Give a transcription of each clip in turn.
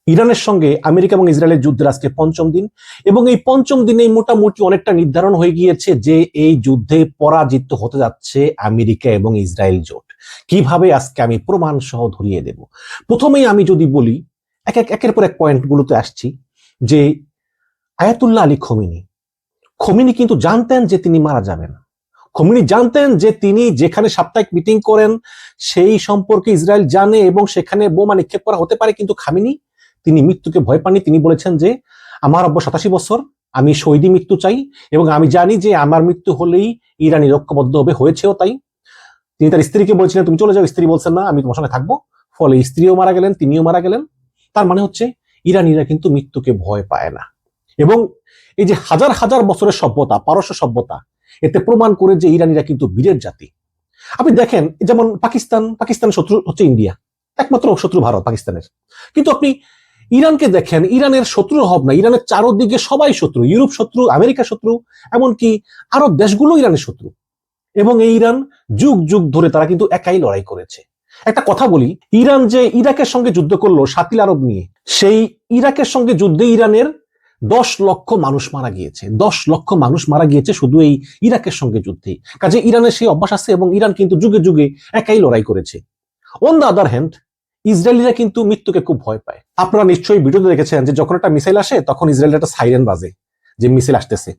ইরানের সঙ্গে আমেরিকা এবং ইসরায়েলের যুদ্ধের আজকে পঞ্চম দিন, এবং এই পঞ্চম দিনেই মোটামুটি অনেকটা নির্ধারণ হয়ে গিয়েছে যে এই যুদ্ধে পরাজিত হতে যাচ্ছে আমেরিকা এবং ইসরায়েল জোট। কিভাবে আজকে আমি প্রমাণ সহ ধরিয়ে দেব। প্রথমেই আমি যদি বলি, একের পর এক পয়েন্টগুলোতে আসছি, যে আয়াতুল্লাহ আলী খোমেনি কিন্তু জানতেন যে তিনি মারা যাবেন। খোমেনি জানতেন যে তিনি যেখানে সাপ্তাহিক মিটিং করেন সেই সম্পর্কে ইসরায়েল জানে এবং সেখানে বোমা নিক্ষেপ করা হতে পারে, কিন্তু খামেনি তিনি মৃত্যুকে ভয় পাননি। তিনি বলেছেন যে আমার 87 বছর, আমি শহীদি মৃত্যু চাই এবং আমি জানি যে আমার মৃত্যু হলেই ইরানি ঐক্যবদ্ধ হবে, হয়েছেও তাই। তিনি তার স্ত্রীকে বলছিলেন তুমি চলে যাও, স্ত্রী বলছেন না আমি তোমার সঙ্গে থাকবো, ফলে স্ত্রীও মারা গেলেন, তিনিও মারা গেলেন। তার মানে হচ্ছে ইরানিরা কিন্তু মৃত্যুকে ভয় পায় না। এবং এই যে হাজার হাজার বছরের সভ্যতা, পারস্য সভ্যতা, এতে প্রমাণ করে যে ইরানিরা কিন্তু বীরের জাতি। আপনি দেখেন যেমন পাকিস্তানের শত্রু হচ্ছে ইন্ডিয়া, একমাত্র শত্রু ভারত পাকিস্তানের। কিন্তু আপনি ইরানকে দেখেন, ইরানের শত্রুর অভাব না, ইরানের চারদিকে সবাই শত্রু, ইউরোপ শত্রু, আমেরিকা শত্রু, এমনকি আরব দেশগুলো ইরানের শত্রু। এবং এই ইরান যুগ যুগ ধরে তারা কিন্তু একাই লড়াই করেছে। একটা কথা বলি, ইরান যে ইরাকের সঙ্গে যুদ্ধ করলো শাতিল আরব নিয়ে, সেই ইরাকের সঙ্গে যুদ্ধে ইরানের 10 লক্ষ মানুষ মারা গিয়েছে, 10 লক্ষ মানুষ মারা গিয়েছে শুধু এই ইরাকের সঙ্গে যুদ্ধে। কাজে ইরানের সেই অভ্যাস আছে এবং ইরান কিন্তু যুগে যুগে একাই লড়াই করেছে। অন দ্য আদার হ্যান্ড, ইসরায়েলিরা কিন্তু মৃত্যুকে খুব ভয় পায়। আপনারা নিশ্চয়ই ভিডিওতে দেখেছেন যে যখন একটা মিসাইল আসে তখন ইসরায়েলের একটা সাইরেন বাজে যে মিসাইল আসতেছে।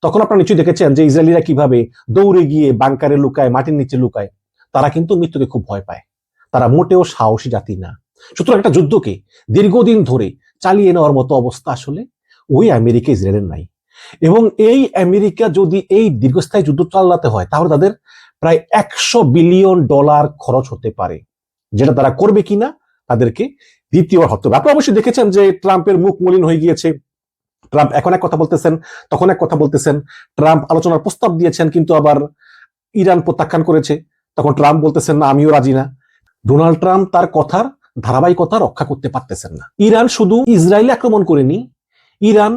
তখন আপনারা নিশ্চয়ই দেখেছেন যে ইসরায়েলিরা কিভাবে দৌড়ে গিয়ে বাংকারে লুকায়, মাটির নিচে লুকায়। তারা কিন্তু মৃত্যুকে খুব ভয় পায়, তারা মোটেও সাহসী জাতি না। সুতরাং একটা যুদ্ধকে দীর্ঘদিন ধরে চালিয়ে নেওয়ার মতো অবস্থা আসলে ওই আমেরিকা ইসরায়েলের নাই। এবং এই আমেরিকা যদি এই দীর্ঘস্থায়ী যুদ্ধ চালাতে হয় তাহলে তাদের প্রায় $100 বিলিয়ন খরচ হতে পারে, যেটা তারা করবে কিনা তাদেরকে দ্বিতীয়বার হতে হবে। আপনারা অবশ্যই দেখেছেন যে ট্রাম্পের মুখ মলিন হয়ে গিয়েছে। ট্রাম্প এখন এক কথা বলতেছেন, তখন এক কথা বলতেছেন। ট্রাম্প আলোচনার প্রস্তাব দিয়েছেন কিন্তু আবার ইরান প্রত্যাখ্যান করেছে, তখন ট্রাম্প বলতেছেন না আমিও রাজি না। ডোনাল্ড ট্রাম্প তার কথার ধারাবাহিকতা রক্ষা করতে পারতেছেন না। ইরান শুধু ইসরায়েলে আক্রমণ করেনি, ইরান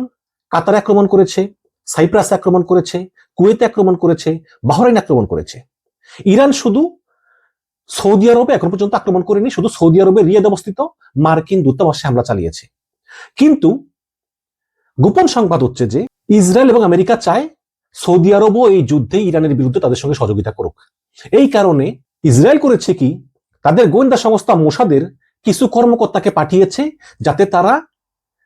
কাতারে আক্রমণ করেছে, সাইপ্রাসে আক্রমণ করেছে, কুয়েতে আক্রমণ করেছে, বাহরাইন আক্রমণ করেছে। ইরান শুধু সৌদি আরবে এখন পর্যন্ত আক্রমণ করেনি, শুধু সৌদি আরবের রিয়াদ অবস্থিত মার্কিন দূতাবাসে হামলা চালিয়েছে। কিন্তু গোপন সংবাদ হচ্ছে যে ইসরায়েল এবং আমেরিকা চায় সৌদি আরবও এই যুদ্ধে ইরানের বিরুদ্ধে তাদের সঙ্গে সহযোগিতা করুক। এই কারণে ইসরায়েল করেছে কি, তাদের গোয়েন্দা সংস্থা মোসাদের কিছু কর্মকর্তাকে পাঠিয়েছে যাতে তারা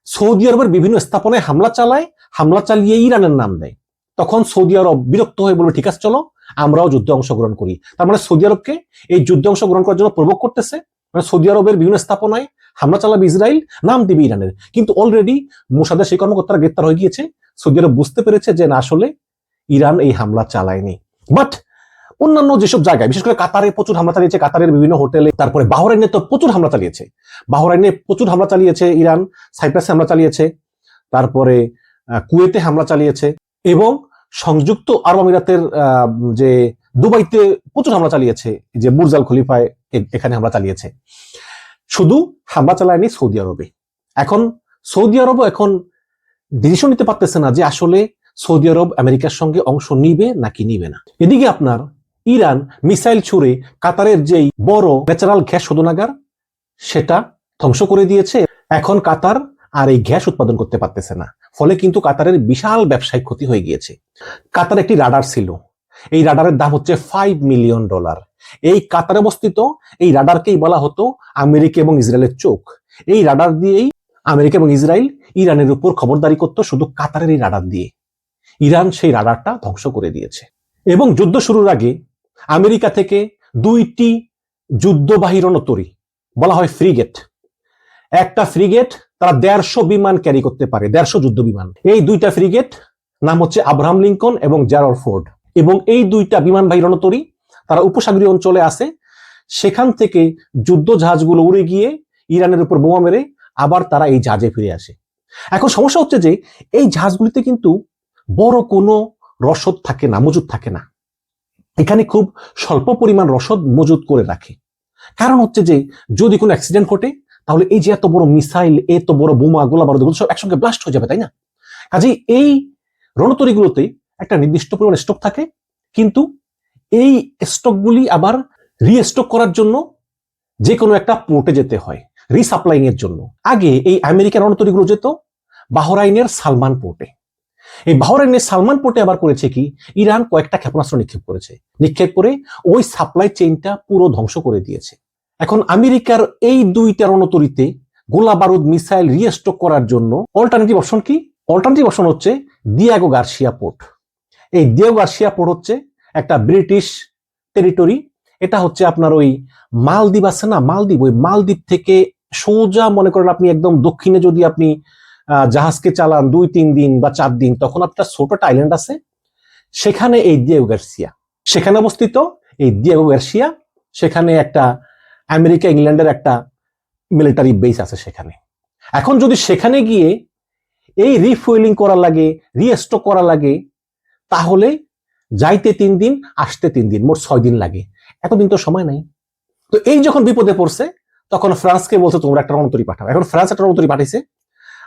সৌদি আরবের বিভিন্ন স্থাপনায় হামলা চালায়, হামলা চালিয়ে ইরানের নাম দেয়। তখন সৌদি আরব বিরক্ত হয়ে বলবে ঠিক আছে চলো আমরাও যুদ্ধে অংশগ্রহণ করি। তার মানে সৌদি আরবকে এই যুদ্ধে অংশগ্রহণ করার জন্য প্রভোগ করতেছে। মানে সৌদি আরবের বিভিন্ন স্থাপনায় হামলা চালাবে ইসরায়েল, নাম দিবে ইরানের। কিন্তু অলরেডি মোসাদের সেই কর্মকর্তারা গ্রেপ্তার হয়ে গিয়েছে। সৌদি আরব বুঝতে পেরেছে যে না আসলে ইরান এই হামলা চালায়নি। বাট অন্যান্য যেসব জায়গায়, বিশেষ করে কাতারে প্রচুর হামলা চালিয়েছে, কাতারের বিভিন্ন হোটেলে, তারপরে বাহরাইনে তো প্রচুর হামলা চালিয়েছে, বাহরাইনে প্রচুর হামলা চালিয়েছে ইরান, সাইপ্রাসে হামলা চালিয়েছে, তারপরে কুয়েতে হামলা চালিয়েছে, এবং সংযুক্ত আরব আমিরাতের যে দুবাইতে প্রচুর হামলা চালিয়েছে, যে বুর্জ আল খলিফায় এখানে হামলা চালিয়েছে। শুধু হামলা চালায়নি সৌদি আরবে। এখন সৌদি আরবও এখন ডিসিশন নিতে পারতেছে না যে আসলে সৌদি আরব আমেরিকার সঙ্গে অংশ নিবে নাকি নিবে না। এদিকে আপনার ইরান মিসাইল ছুড়ে কাতারের যেই বড় ন্যাচারাল গ্যাস শোধনাগার সেটা ধ্বংস করে দিয়েছে। এখন কাতার আর এই গ্যাস উৎপাদন করতে পারতেছে না, ফলে কিন্তু কাতারের বিশাল ব্যবসায়িক ক্ষতি হয়ে গিয়েছে। কাতার একটি রাডার ছিল, এই রাডারের দাম হচ্ছে $5 মিলিয়ন। এই কাতারে অবস্থিত এই রাডারকেই বলা হতো আমেরিকা এবং ইসরায়েলের চোখ। এই রাডার দিয়েই আমেরিকা এবং ইসরায়েল ইরানের উপর খবরদারি করত, শুধু কাতারের এই রাডার দিয়ে। ইরান সেই রাডারটা ধ্বংস করে দিয়েছে। এবং যুদ্ধ শুরুর আগে আমেরিকা থেকে 2টি যুদ্ধবাহী রণতরী, বলা হয় ফ্রিগেট, একটা ফ্রিগেট তারা 150 বিমান ক্যারি করতে পারে, 150 যুদ্ধ বিমান। এই 2টা ফ্রিগেট নাম হচ্ছে আব্রাহাম লিঙ্কন এবং জেরাল্ড ফোর্ড। এবং এই 2টা বিমানবাহী রণতরী তারা উপসাগরীয় অঞ্চলে আসে, সেখান থেকে যুদ্ধ জাহাজগুলো উড়ে গিয়ে ইরানের উপর বোমা মেরে আবার তারা এই জাহাজে ফিরে আসে। এখন সমস্যা হচ্ছে যে এই জাহাজগুলিতে কিন্তু বড় কোনো রসদ থাকে না, মজুদ থাকে না। এখানে খুব স্বল্প পরিমাণ রসদ মজুদ করে রাখে। কারণ হচ্ছে যে যদি কোনো অ্যাক্সিডেন্ট ঘটে তাহলে এই যে এত বড় মিসাইল, এত বড় বোমা, গোলা বারুদ সব একসঙ্গে ব্লাস্ট হয়ে যাবে, তাই না? কাজেই এই রণতরীগুলোতে একটা নির্দিষ্ট পরিমাণ স্টক থাকে, কিন্তু এই স্টকগুলি আবার রিস্টক করার জন্য যে কোনো একটা পোর্টে যেতে হয়। রিসাপ্লাইং এর জন্য। আগে এই আমেরিকান রণতরীগুলো যেত বাহরাইনের সালমান পোর্টে। এই বাহরাইনের সালমান পোর্টে আবার করেছে কি, ইরান কয়েকটা ক্ষেপণাস্ত্র নিক্ষেপ করেছে, নিক্ষেপ করে ওই সাপ্লাই চেইনটা পুরো ধ্বংস করে দিয়েছে। এখন আমেরিকার এই দুইটা রণতরীতে গোলা বারুদ মিসাইল রিস্টক করার জন্য অল্টারনেটিভ অপশন কি? অল্টারনেটিভ অপশন হচ্ছে দিয়াগো গার্সিয়া পোর্ট। এই দিয়াগো গার্সিয়া পোর্ট হচ্ছে একটা ব্রিটিশ টেরিটরি। এটা হচ্ছে আপনার ওই মালদ্বীপ আছে না, মালদ্বীপ, ওই মালদ্বীপ থেকে সোজা মনে করেন আপনি একদম দক্ষিণে যদি আপনি জাহাজকে চালান 2-3 দিন বা 4 দিন, তখন আপনার ছোট একটা আইল্যান্ড আছে, সেখানে এই দিয়াগো গার্সিয়া, সেখানে অবস্থিত এই দিয়াগো গার্সিয়া। সেখানে একটা আমেরিকা ইংল্যান্ডের একটা মিলিটারি বেস আছে সেখানে। এখন যদি সেখানে গিয়ে এই রিফুয়েলিং করা লাগে, রিস্টক করা লাগে, তাহলে যাইতে 3 দিন, আসতে 3 দিন, মোট 6 দিন লাগে। এতদিন তো সময় নাই। তো এই যখন বিপদে পড়ছে, তখন ফ্রান্সকে বলছে তোমরা একটা রণতরী পাঠাও। এখন ফ্রান্স একটা রণতরী পাঠিয়েছে,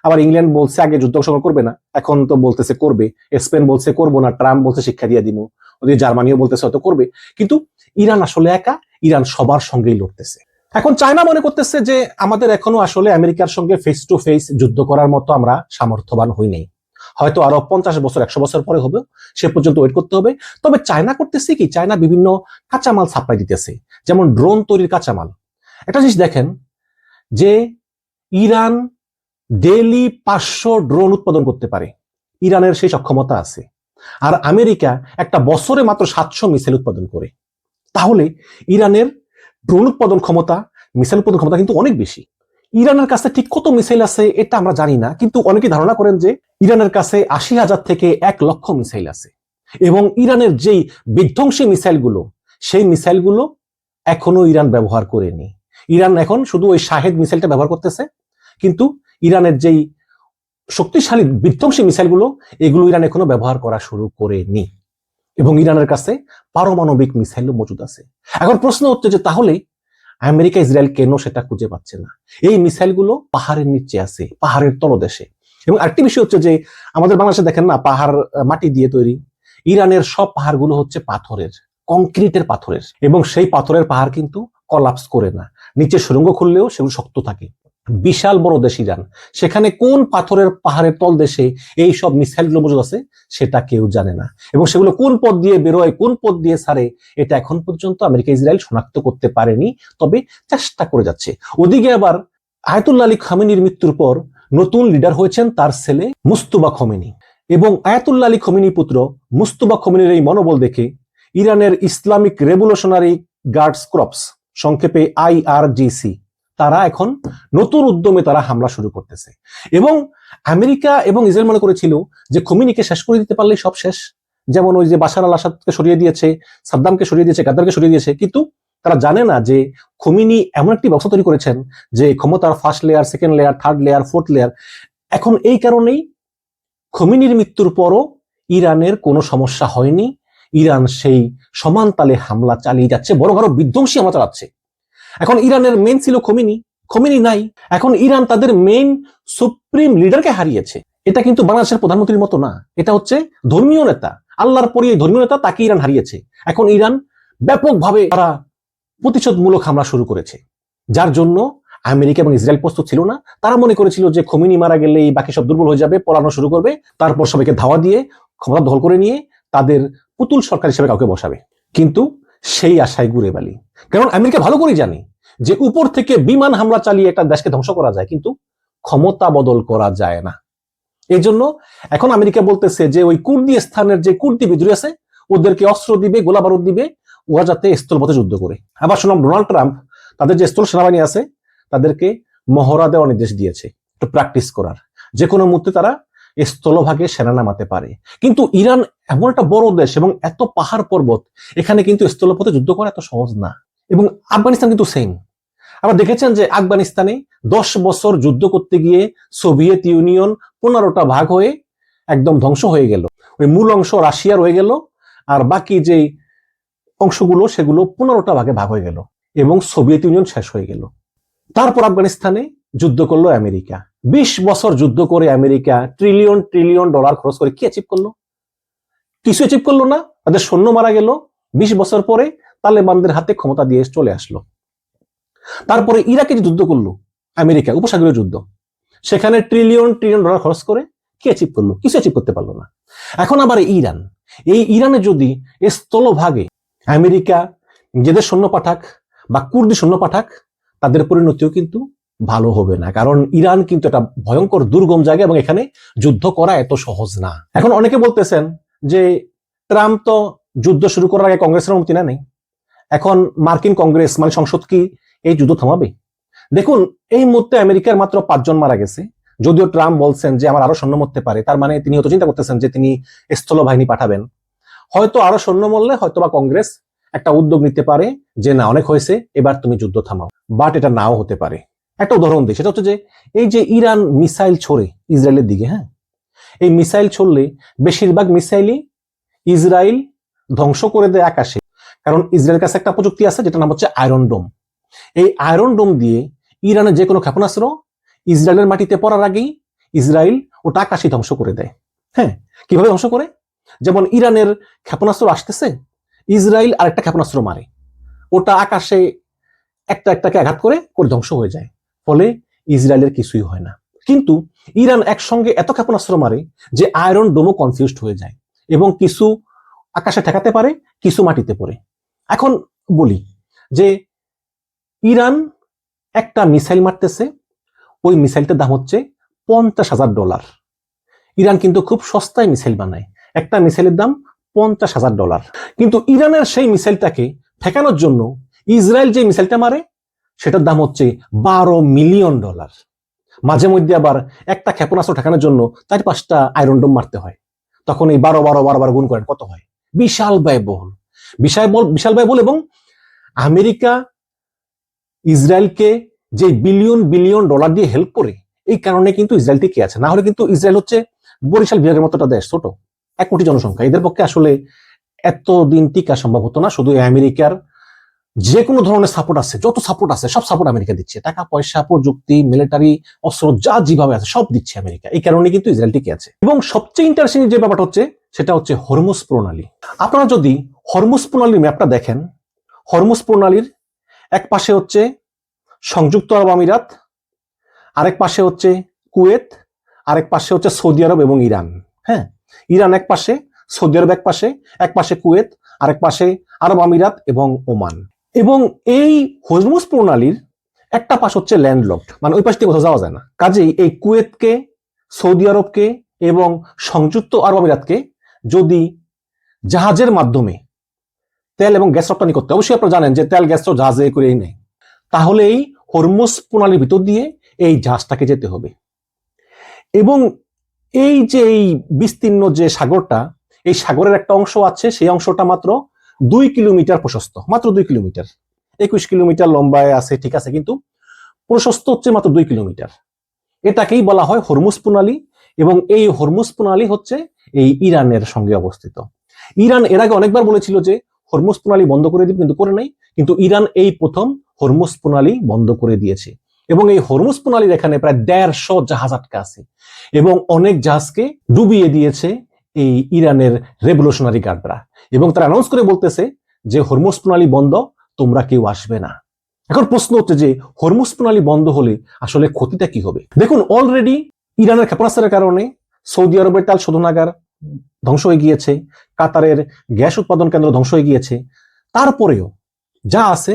আবার ইংল্যান্ড বলছে আগে যুদ্ধ অংশগ্রহণ করবে না, এখন তো বলতেছে করবে। স্পেন বলছে করবো না, ট্রাম্প বলছে শিক্ষা দিয়ে দিব, ওদিকে জার্মানিও বলতেছে হয়তো করবে। কিন্তু ইরান আসলে একা, ইরান সবার সঙ্গেই লড়তেছে। এখন চায়না মনে করতেছে যে আমাদের এখনো আসলে আমেরিকার সঙ্গে ফেস টু ফেস যুদ্ধ করার মতো আমরা সামর্থ্যবান হই নাই, হয়তো আরো 50 বছর 100 বছর পরে হবে, সে পর্যন্ত ওয়েট করতে হবে। তবে চায়না করতেছে কি, চায়না বিভিন্ন কাঁচামাল সাপ্লাই দিতেছে, যেমন ড্রোন তৈরির কাঁচামাল। একটা জিনিস দেখেন যে ইরান ডেইলি 500 ড্রোন উৎপাদন করতে পারে, ইরানের সেই সক্ষমতা আছে। আর আমেরিকা একটা বছরে মাত্র 700 মিসাইল উৎপাদন করে। তাহলে ইরানের ড্রোন উৎপাদন ক্ষমতা, মিসাইল উৎপাদন ক্ষমতা কিন্তু অনেক বেশি। ইরানের কাছে ঠিক কত মিসাইল আছে এটা আমরা জানি না, কিন্তু অনেকে ধারণা করেন যে ইরানের কাছে 80,000 থেকে 1,00,000 মিসাইল আছে। এবং ইরানের যেই বিধ্বংসী মিসাইলগুলো, সেই মিসাইলগুলো এখনো ইরান ব্যবহার করেনি। ইরান এখন শুধু ওই শাহেদ মিসাইলটা ব্যবহার করতেছে, কিন্তু ইরানের যেই শক্তিশালী বিধ্বংসী মিসাইলগুলো, এগুলো ইরান এখনো ব্যবহার করা শুরু করেনি। এবং ইরানের কাছে পারমাণবিক মিসাইলও মজুদ আছে। এখন প্রশ্ন হচ্ছে যে তাহলে আমেরিকা ইসরায়েল কেন সেটা খুঁজে পাচ্ছে না? এই মিসাইলগুলো পাহাড়ের নিচে আছে, পাহাড়ের তলদেশে। এবং আরেকটি বিষয় হচ্ছে যে আমাদের বাংলাদেশে দেখেন না, পাহাড় মাটি দিয়ে তৈরি, ইরানের সব পাহাড়গুলো হচ্ছে পাথরের, কংক্রিটের পাথরের। এবং সেই পাথরের পাহাড় কিন্তু কলাপস করে না, নিচে সুড়ঙ্গ খুললেও সেগুলো শক্ত থাকে। বিশাল বড় দেশ ইরান, সেখানে কোন পাথরের পাহাড়ের তল দেশে এই সব মিসাইলগুলো মজুদ আছে সেটা কেউ জানে না। এবং সেগুলো কোন পথ দিয়ে বেরোয়, কোন পথ দিয়ে ছাড়ে, এটা এখন পর্যন্ত আমেরিকা ইসরায়েল শনাক্ত করতে পারেনি, তবে চেষ্টা করে যাচ্ছে। ওদিকে আবার আয়াতুল্লাহ আলী খামেনির মৃত্যুর পর নতুন লিডার হয়েছেন তার ছেলে মুস্তফা খমেনি। এবং আয়াতুল্লাহ আলী খমেনি পুত্র মুস্তফা খমেনির এই মনোবল দেখে ইরানের ইসলামিক রেভলিউশনারি গার্ডস ক্রপস, সংক্ষেপে IRGC, তারা এখন নতুন উদ্যমে তারা হামলা শুরু করতেছে। এবং আমেরিকা এবং ইসরায়েল মনে করেছিল যে খমেনিকে শেষ করে দিতে পারলে সব শেষ, যেমন ওই যে বাশার আল আসাদকে সরিয়ে দিয়েছে, সাদ্দামকে সরিয়ে দিয়েছে, গাদ্দারকে সরিয়ে দিয়েছে। কিন্তু তারা জানে না যে খমেনি এমন একটি ব্যবস্থা তৈরি করেছেন যে ক্ষমতার first layer, second layer, third layer, fourth layer. এখন এই কারণেই খমেনির মৃত্যুর পরও ইরানের কোনো সমস্যা হয়নি। ইরান সেই সমান তালে হামলা চালিয়ে যাচ্ছে, বড় বড় বিধ্বংসী হামলা চালাচ্ছে। এখন ইরানের মেইন ছিল খমেনি, খমেনি নাই। এখন ইরান তাদের মেইন সুপ্রিম লিডারকে হারিয়েছে। এটা কিন্তু বাংলাদেশের প্রধানমন্ত্রীর মতো না, এটা হচ্ছে ধর্মীয় নেতা, আল্লাহর পরে ধর্মীয় নেতা, তাকে ইরান হারিয়েছে। এখন ইরান ব্যাপকভাবে তারা প্রতিশোধমূলক হামলা শুরু করেছে, যার জন্য আমেরিকা এবং ইসরায়েল প্রস্তুত ছিল না। তারা মনে করেছিল যে খমেনি মারা গেলেই বাকি সব দুর্বল হয়ে যাবে, পলানো শুরু করবে, তারপর সবাইকে ধাওয়া দিয়ে ক্ষমতা দখল করে নিয়ে তাদের পুতুল সরকার হিসেবে কাউকে বসাবে। কিন্তু সেই আশায় ঘুরে বালি। কারণ আমেরিকা ভালো করে জানে যে উপর থেকে বিমান হামলা চালিয়ে একটা দেশকে ধ্বংস করা যায়, কিন্তু ক্ষমতা বদল করা যায় না। এই জন্য এখন আমেরিকা বলতেছে যে ওই কুর্দি স্থানের যে কুর্দি বিদ্রোহী আছে, ওদেরকে অস্ত্র দিবে, গোলা বারুদ দিবে, ওরা যাতে স্থলপথে যুদ্ধ করে। আবার শুনলাম ডোনাল্ড ট্রাম্প তাদের যে স্থল সেনাবাহিনী আছে তাদেরকে মহড়া দেওয়ার নির্দেশ দিয়েছে, একটু প্র্যাকটিস করার, যে কোনো মুহূর্তে তারা স্থলভাগে সেনা নামাতে পারে। কিন্তু ইরান এমন একটা বড় দেশ এবং এত পাহাড় পর্বত, এখানে কিন্তু স্থলপথে যুদ্ধ করা এত সহজ না। এবং আফগানিস্তান কিন্তু সেম। আমরা দেখেছেন যে আফগানিস্তানে 10 বছর যুদ্ধ করতে গিয়ে সোভিয়েত ইউনিয়ন 15টা ভাগ হয়ে একদম ধ্বংস হয়ে গেল। ওই মূল অংশ রাশিয়া রয়ে গেল, আর বাকি যে অংশগুলো সেগুলো 15টা ভাগে ভাগ হয়ে গেল এবং সোভিয়েত ইউনিয়ন শেষ হয়ে গেল। তারপর আফগানিস্তানে যুদ্ধ করলো আমেরিকা। 20 বছর যুদ্ধ করে আমেরিকা ট্রিলিয়ন ট্রিলিয়ন ডলার খরচ করে কি অ্যাচিভ করলো? কিছু অ্যাচিভ করলো না। তাদের সৈন্য মারা গেল। 20 বছর পরে তালেবানদের হাতে ক্ষমতা দিয়ে চলে আসলো। তারপরে ইরাকে যে যুদ্ধ করলো, আমেরিকা উপসাগরীয় যুদ্ধ, সেখানে ট্রিলিয়ন ট্রিলিয়ন ডলার খরচ করে কি অ্যাচিভ করলো? কিছু অ্যাচিভ করতে পারলো না। এখন আবার ইরান, এই ইরানে যদি স্থলভাগে আমেরিকা নিজেদের সৈন্য পাঠাক বা কুর্দি সৈন্য পাঠাক, তাদের পরিণতিও কিন্তু ভালো হবে না, কারণ ইরান কিন্তু একটা ভয়ঙ্কর দুর্গম জায়গা এবং এখানে যুদ্ধ করা এত সহজ না। এখন অনেকে বলতেছেন যে ট্রাম্প তো যুদ্ধ শুরু করার আগে কংগ্রেসের অনুমতি নেই, এখন মার্কিন কংগ্রেস মানে সংসদ কি এই যুদ্ধ থামাবে? দেখুন, এই মুহূর্তে আমেরিকার মাত্র 5 জন মারা গেছে, যদিও ট্রাম্প বলছেন যে আমার আরো সৈন্য মরতে পারে, তার মানে তিনি হয়তো চিন্তা করতেছেন যে তিনি স্থল বাহিনী পাঠাবেন। হয়তো আরো সৈন্য মরলে হয়তো বা কংগ্রেস একটা উদ্যোগ নিতে পারে যে না, অনেক হয়েছে, এবার তুমি যুদ্ধ থামাও, বাট এটা নাও হতে পারে। একটা উদাহরণ দিই, সেটা হচ্ছে যে এই যে ইরান মিসাইল ছোড়ে ইসরায়েলের দিকে, হ্যাঁ, এই মিসাইল ছড়লে বেশিরভাগ মিসাইলই ইসরায়েল ধ্বংস করে দেয় আকাশে, কারণ ইসরায়েলের কাছে একটা প্রযুক্তি আছে যেটা নাম হচ্ছে আয়রন ডোম। এই আয়রন ডোম দিয়ে ইরানের যে কোনো ক্ষেপণাস্ত্র ইসরায়েলের মাটিতে পড়ার আগেই ইসরায়েল ওটা আকাশে ধ্বংস করে দেয়। হ্যাঁ, কিভাবে ধ্বংস করে? যেমন ইরানের ক্ষেপণাস্ত্র আসতেছে, ইসরায়েল আরেকটা ক্ষেপণাস্ত্র মারে, ওটা আকাশে একটা একটাকে আঘাত করে করে ধ্বংস হয়ে যায়, ফলে ইসরায়েলের কিছুই হয় না। কিন্তু ইরান একসঙ্গে এত ক্ষেপণাস্ত্র মারে যে আয়রন ডোমও কনফিউজড হয়ে যায় এবং কিছু আকাশে ঠেকাতে পারে, কিছু মাটিতে পড়ে। এখন বলি যে ইরান একটা মিসাইল মারতেছে, ওই মিসাইলটার দাম হচ্ছে $50,000। ইরান কিন্তু খুব সস্তায় মিসাইল বানায়, একটা মিসাইলের দাম $50,000। কিন্তু ইরানের সেই মিসাইলটাকে ঠেকানোর জন্য ইসরায়েল যে মিসাইলটা মারে সেটার দাম হচ্ছে $12 মিলিয়ন। মাঝে মধ্যে আবার একটা ক্ষেপণাস্ত্র ঠেকানোর জন্য 4-5টা আয়রন ডোম মারতে হয়, তখন এই 12 গুণ করেন কত হয়? বিশাল ব্যয়বহুল, বিশাল ব্যয়বহুল। এবং আমেরিকা ইসরায়েলকে যে বিলিয়ন বিলিয়ন ডলার দিয়ে হেল্প করে, এই কারণে কিন্তু ইসরায়েল টিকে আছে, না হলে কিন্তু ইসরায়েল হচ্ছে বরিশাল বিভাগের মতো একটা দেশ, ছোট, 1 কোটি জনসংখ্যা, এদের পক্ষে আসলে এতদিন টিকা সম্ভব হতো না। শুধু আমেরিকার যে কোনো ধরনের সাপোর্ট আছে, যত সাপোর্ট আছে সব সাপোর্ট আমেরিকা দিচ্ছে, টাকা পয়সা, প্রযুক্তি, মিলিটারি, অস্ত্র যা যেভাবে আছে সব দিচ্ছে আমেরিকা, এই কারণে কিন্তু ইসরায়েল টিকে আছে। এবং সবচেয়ে ইন্টারেস্টিং যে ব্যাপারটা হচ্ছে সেটা হচ্ছে হরমুজ প্রণালী। আপনারা যদি হরমুজ প্রণালীর ম্যাপটা দেখেন, হরমুজ প্রণালীর এক পাশে হচ্ছে সংযুক্ত আরব আমিরাত, আরেক পাশে হচ্ছে কুয়েত, আরেক পাশে হচ্ছে সৌদি আরব এবং ইরান। হ্যাঁ, ইরান এক পাশে, সৌদি আরব এক পাশে কুয়েত, আরেক পাশে আরব আমিরাত এবং ওমান। এবং এই হরমুজ প্রণালীর একটা পাশ হচ্ছে ল্যান্ডলকড, মানে ওই পাশ দিয়ে কোথাও যাওয়া যায় না। কাজেই এই কুয়েতকে, সৌদি আরবকে এবং সংযুক্ত আরব আমিরাতকে যদি জাহাজের মাধ্যমে তেল এবং গ্যাস রপ্তানি করতে, অবশ্যই আপনারা জানেন যে তেল গ্যাস তো জাহাজে করেই নেয়, তাহলে এই হরমুজ প্রণালীর ভিতর দিয়ে এই জাহাজটাকে যেতে হবে। এবং এই যে এই বিস্তীর্ণ যে সাগরটা, এই সাগরের একটা অংশ আছে, সেই অংশটা মাত্র 2 কিলোমিটার প্রশস্ত, মাত্র 2 কিলোমিটার, 21 কিলোমিটার লম্বায় আছে, ঠিক আছে, কিন্তু প্রশস্ত হচ্ছে মাত্র 2 কিলোমিটার। এটাকেই বলা হয় হরমুজ প্রণালী। এবং এই হরমুজ প্রণালী হচ্ছে এই ইরানের সঙ্গে অবস্থিত। ইরান এর আগে অনেকবার বলেছিল যে হরমুজ প্রণালী বন্ধ করে দিবে, কিন্তু করে নাই। কিন্তু ইরান এই প্রথম হরমুজ প্রণালী বন্ধ করে দিয়েছে এবং এই হরমুজ প্রণালীর এখানে প্রায় 150 জাহাজ আটকা আছে এবং অনেক জাহাজকে ডুবিয়ে দিয়েছে এই ইরানের রেভলিউশনারি গার্ডরা। এবং তারা অ্যানাউন্স করে বলতেছে যে হরমুজ প্রণালী বন্ধ, তোমরা কেউ আসবে না। এখন প্রশ্ন হচ্ছে যে হরমুজ প্রণালী বন্ধ হলে আসলে ক্ষতিটা কি হবে? দেখুন, অলরেডি ইরানের ক্ষেপণাস্ত্রের কারণে সৌদি আরবের তেল শোধনাগার ধ্বংস হয়ে গিয়েছে, কাতারের গ্যাস উৎপাদন কেন্দ্র ধ্বংস হয়ে গিয়েছে। তারপরেও যা আছে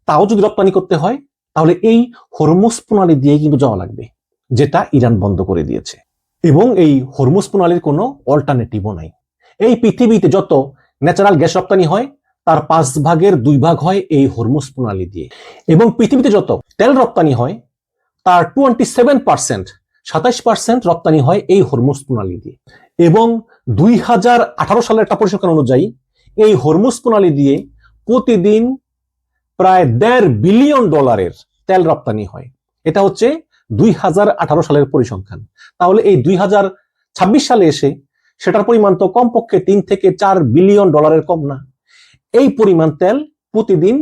তাও যদি রপ্তানি করতে হয়, তাহলে এই হরমুজ প্রণালী দিয়ে কিন্তু যাওয়া লাগবে, যেটা ইরান বন্ধ করে দিয়েছে। এবং এই হরমুজ প্রণালীর কোনো অল্টারনেটিভও নাই। এই পৃথিবীতে যত ন্যাচারাল গ্যাস রপ্তানি হয় তার 5 ভাগের 2 ভাগ হয় এই হরমুজ প্রণালী দিয়ে। এবং পৃথিবীতে যত তেল রপ্তানি হয় তার 27% রপ্তানি হয় এই হরমুজ প্রণালী দিয়ে। এবং 2018 সালের একটা পরিসংখ্যান অনুযায়ী এই হরমুজ প্রণালী দিয়ে প্রতিদিন প্রায় $1.5 বিলিয়ন তেল রপ্তানি হয়। এটা হচ্ছে 2018 সালের পরিসংখ্যান। তাহলে এই 2026 সালে এসে সেটার পরিমাণ তো কমপক্ষে 3 থেকে 4 বিলিয়ন ডলারের কম না। এই পরিমাণ তেল প্রতিদিন,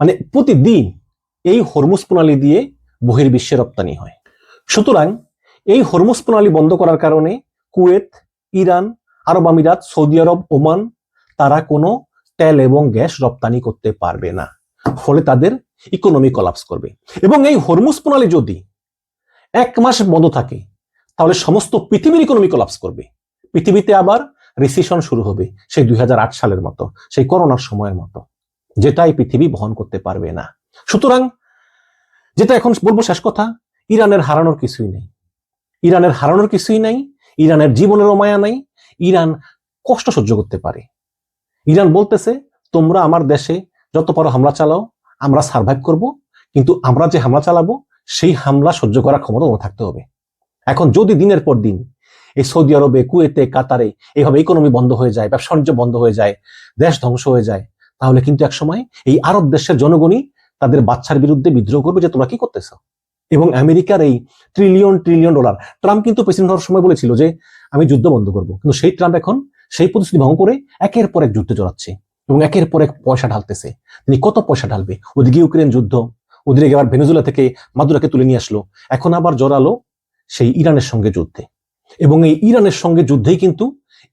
মানে প্রতিদিন এই হরমুজ প্রণালী দিয়ে বহির্বিশ্বে রপ্তানি হয়। সুতরাং এই হরমুজ প্রণালী বন্ধ করার কারণে কুয়েত, ইরান, আরব আমিরাত, সৌদি আরব, ওমান তারা কোনো তেল এবং গ্যাস রপ্তানি করতে পারবে না, ফলে তাদের ইকোনমি কলাপস করবে। এবং এই হরমুজ প্রণালী যদি 1 মাস বন্ধ থাকে তাহলে সমস্ত পৃথিবীর ইকোনমি কলাপস করবে। পৃথিবীতে আবার রিসেশন শুরু হবে, সেই 2008 সালের মতো, সেই করোনার সময়ের মতো, যেটাই পৃথিবী বহন করতে পারবে না। সুতরাং যেটা এখন বলবো শেষ কথা, ইরানের হারানোর কিছুই নেই, ইরানের হারানোর কিছুই নাই, ইরানের জীবনেরও মায়া নাই। ইরান কষ্ট সহ্য করতে পারে। ইরান বলতেছে তোমরা আমার দেশে যত পারো হামলা চালাও, আমরা সার্ভাইভ করব, কিন্তু আমরা যে হামলা চালাবো সেই হামলা সহ্য করার ক্ষমতা তোমার থাকতে হবে। এখন যদি দিনের পর দিন এই সৌদি আরবে, কুয়েতে, কাতারে এইভাবে ইকোনমি বন্ধ হয়ে যায়, ব্যবসা বাণিজ্য বন্ধ হয়ে যায়, দেশ ধ্বংস হয়ে যায়, তাহলে কিন্তু একসময় এই আরব দেশের জনগণই তাদের বাচ্চার বিরুদ্ধে বিদ্রোহ করবে যে তোমরা কি করতেছ। এবং আমেরিকার এই ট্রিলিয়ন ট্রিলিয়ন ডলার, ট্রাম্প কিন্তু প্রেসিডেন্ট হওয়ার সময় বলেছিল যে আমি যুদ্ধ বন্ধ করব, কিন্তু সেই ট্রাম্প এখন সেই প্রতিশ্রুতি ভঙ্গ করে একের পর এক যুদ্ধে জড়াচ্ছে এবং একের পর এক পয়সা ঢালতেছে। তিনি কত পয়সা ঢালবে? ওদিকে ইউক্রেন যুদ্ধ, ওদিকে আবার ভেনেজুয়েলা থেকে মাদুরাকে তুলে নিয়ে আসলো, এখন আবার জড়ালো সেই ইরানের সঙ্গে যুদ্ধে। এবং এই ইরানের সঙ্গে যুদ্ধেই কিন্তু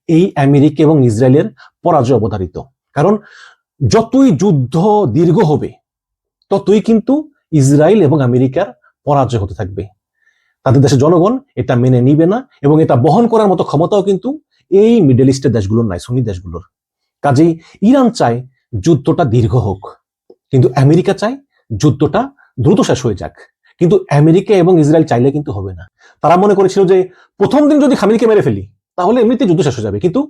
এই আমেরিকা এবং ইসরায়েলের পরাজয় অবধারিত। কারণ যতই যুদ্ধ দীর্ঘ হবে ততই কিন্তু ইসরায়েল এবং আমেরিকার পরাজয় হতে থাকবে। তাদের দেশের জনগণ এটা মেনে নিবে না এবং এটা বহন করার মতো ক্ষমতাও কিন্তু এই মিডল ইস্টের দেশগুলোর নাই, সুন্নি দেশগুলোর। কাজেই ইরান চায় যুদ্ধটা দীর্ঘ হোক, কিন্তু আমেরিকা চায় যুদ্ধটা দ্রুত শেষ হয়ে যাক। কিন্তু আমেরিকা এবং ইসরায়েল চাইলে কিন্তু হবে না। তারা মনে করেছিল যে প্রথম দিন যদি খামেনিকে মেরে ফেলি তাহলে এমনিতে যুদ্ধ শেষ হয়ে যাবে, কিন্তু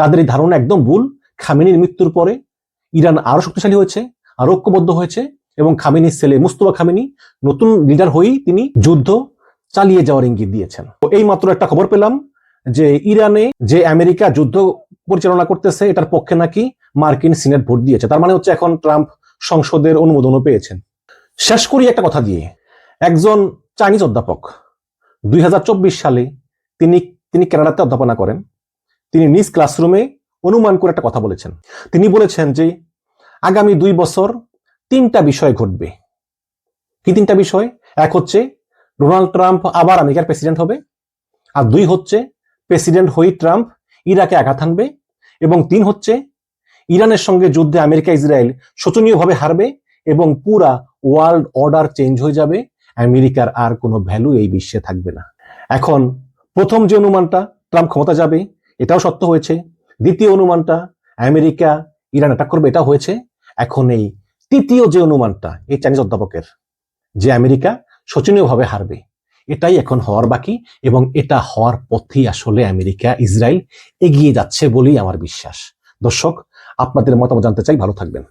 তাদের এই ধারণা একদম ভুল। খামেনির মৃত্যুর পরে ইরান আরো শক্তিশালী হয়েছে, আরো ঐক্যবদ্ধ হয়েছে এবং খামেনির ছেলে মুস্তফা খামেনি নতুন লিডার হয়েই তিনি যুদ্ধ চালিয়ে যাওয়ার ইঙ্গিত দিয়েছেন। তো এই মাত্র একটা খবর পেলাম যে ইরানে যে আমেরিকা যুদ্ধ পরিচালনা করতেছে এটার পক্ষে নাকি মার্কিন সিনেট ভোট দিয়েছে। তার মানে হচ্ছে এখন ট্রাম্প সংসদের অনুমোদনও পেয়েছেন। শেষ করি একটা কথা দিয়ে। একজন চাইনিজ অধ্যাপক 2024 সালে তিনি কানাডাতে অধ্যাপনা করেন। তিনি নিজ ক্লাসরুমে অনুমান করে একটা কথা বলেছেন। তিনি বলেছেন যে আগামী 2 বছর 3টা বিষয় ঘটবে। কি 3টা বিষয়? এক হচ্ছে ডোনাল্ড ট্রাম্প আবার আমেরিকার প্রেসিডেন্ট হবে, আর 2 হচ্ছে প্রেসিডেন্ট হয়ে ট্রাম্প ইরাকে আঘাত হানবে, এবং 3 হচ্ছে ইরানের সঙ্গে যুদ্ধে আমেরিকা ইসরায়েল শোচনীয়ভাবে হারবে এবং পুরা ওয়ার্ল্ড অর্ডার চেঞ্জ হয়ে যাবে, আমেরিকার আর কোনো ভ্যালু এই বিশ্বে থাকবে না। এখন প্রথম যে অনুমানটা ট্রাম্প ক্ষমতা যাবে এটাও সত্য হয়েছে, দ্বিতীয় অনুমানটা আমেরিকা ইরান অ্যাটাক করবে এটাও হয়েছে। এখন এই তৃতীয় যে অনুমানটা এই চাইনিজ অধ্যাপকের, যে আমেরিকা শোচনীয়ভাবে হারবে, এটাই এখন হওয়ার বাকি এবং এটা হওয়ার পথেই আসলে আমেরিকা ইসরায়েল এগিয়ে যাচ্ছে বলেই আমার বিশ্বাস। দর্শক, আপনাদের মতামত জানতে চাই। ভালো থাকবেন।